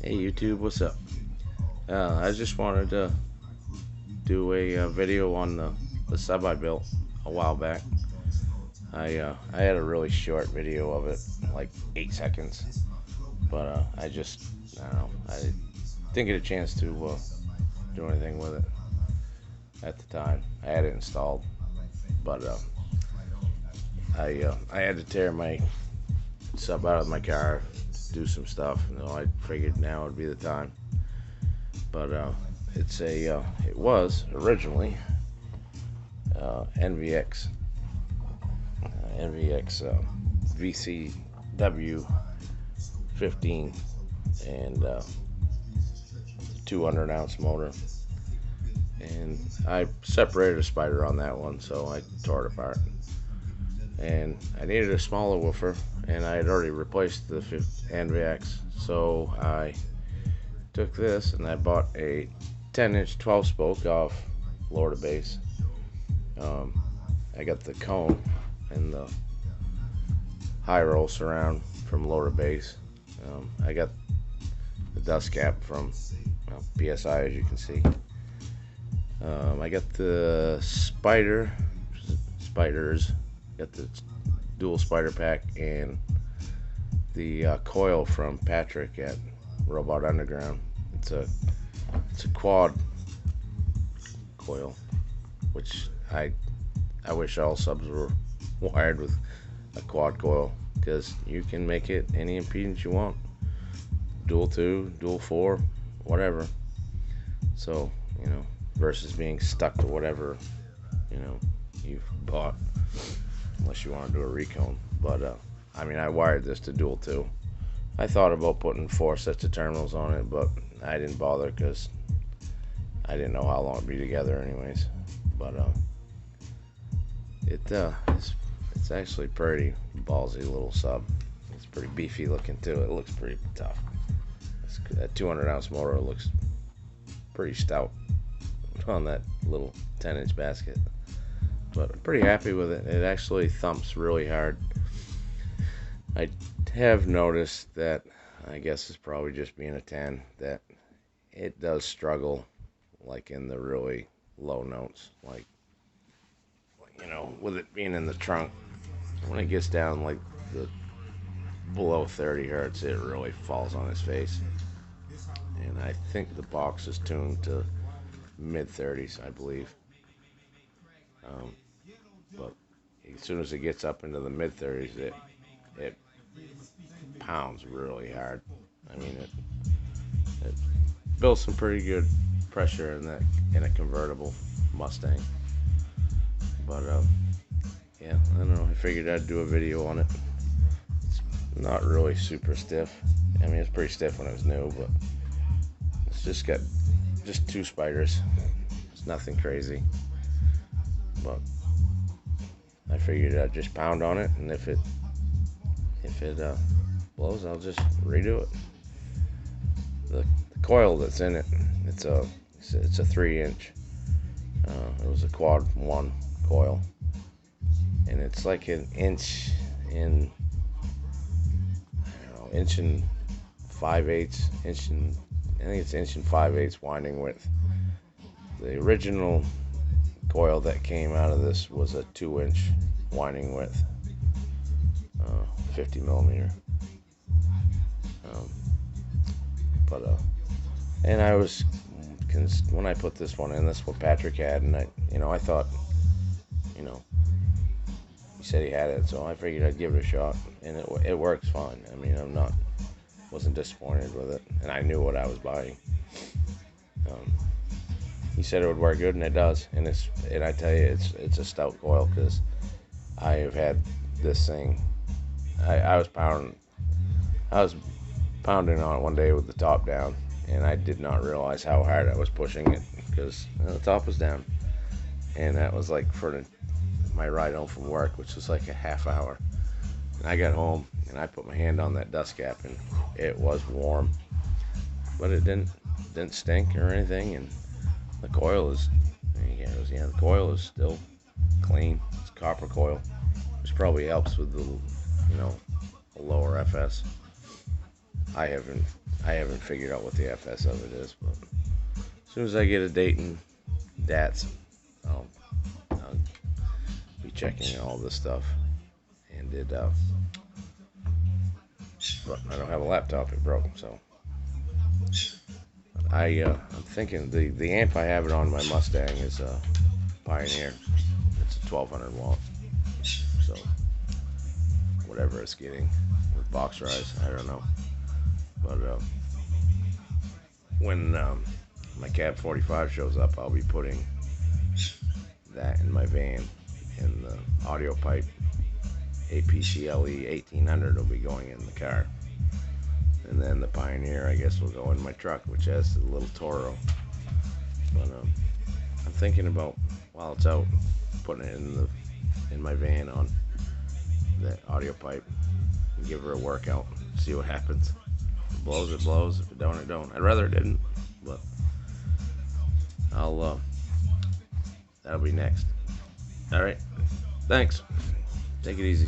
Hey YouTube, what's up? I just wanted to do a video on the sub I built a while back. I had a really short video of it, like 8 seconds, but I don't know, I didn't get a chance to do anything with it at the time. I had it installed, but I had to tear my sub out of my car, do some stuff. I figured now would be the time. But it was originally NVX VCW15 and 200-ounce motor. And I separated a spider on that one, so I tore it apart. And I needed a smaller woofer, and I had already replaced the NVX, so I took this and I bought a 10-inch 12-spoke off lower to base. I got the cone and the high roll surround from lower to base. I got the dust cap from PSI, as you can see. I got the spiders, got the dual spider pack, and the coil from Patrick at Robot Underground. It's a quad coil, which I wish all subs were wired with a quad coil, because you can make it any impedance you want, dual 2, dual 4, whatever. So versus being stuck to whatever you've bought, unless you want to do a recone. But I mean, I wired this to dual 2. I thought about putting 4 sets of terminals on it, but I didn't bother because I didn't know how long it'd be together anyways. But it's actually pretty ballsy little sub. It's pretty beefy looking too. It looks pretty tough. That 200-ounce motor looks pretty stout on that little 10-inch basket. But I'm pretty happy with it. It actually thumps really hard. I have noticed that, I guess it's probably just being a 10, that it does struggle like in the really low notes, like with it being in the trunk. When it gets down like the below 30 hertz, it really falls on its face. And I think the box is tuned to mid 30s, I believe. But as soon as it gets up into the mid 30s, it pounds really hard. I mean, it builds some pretty good pressure in a convertible Mustang. But yeah, I don't know. I figured I'd do a video on it. It's not really super stiff. I mean, it's pretty stiff when it was new, but it's just got 2 spiders. It's nothing crazy. But I figured I'd just pound on it, and if it blows, I'll just redo it. The coil that's in it, it's a 3-inch. It was a quad 1 coil, and it's like an inch and I don't know, inch and 5/8, I think it's inch and 5/8 winding width. The original coil that came out of this was a 2-inch winding width, 50 millimeter. And I was, when I put this one in, that's what Patrick had, and I thought, he said he had it, so I figured I'd give it a shot, and it works fine. I mean, wasn't disappointed with it, and I knew what I was buying. He said it would work good, and it does. And I tell you, it's a stout coil, because I have had this thing. I was pounding on it one day with the top down, and I did not realize how hard I was pushing it, because the top was down. And that was like for my ride home from work, which was like a half hour. And I got home and I put my hand on that dust cap, and it was warm, but it didn't stink or anything. And the coil the coil is still clean. It's copper coil, which probably helps with the a lower FS. I haven't I haven't figured out what the FS of it is, but as soon as I get a date and DATs, I'll be checking all this stuff. And but I don't have a laptop, it broke, so I'm thinking the amp I have it on my Mustang is a Pioneer. It's a 1200 watt, so whatever it's getting with box rise, I don't know. But when my Cab 45 shows up, I'll be putting that in my van, and the audio pipe APCLE 1800 will be going in the car. And then the Pioneer, I guess, will go in my truck, which has the little Toro. But I'm thinking about, while it's out, putting it in my van on the audio pipe and give her a workout, see what happens. If it blows, it blows. If it don't, it don't. I'd rather it didn't, but that'll be next. All right, thanks. Take it easy.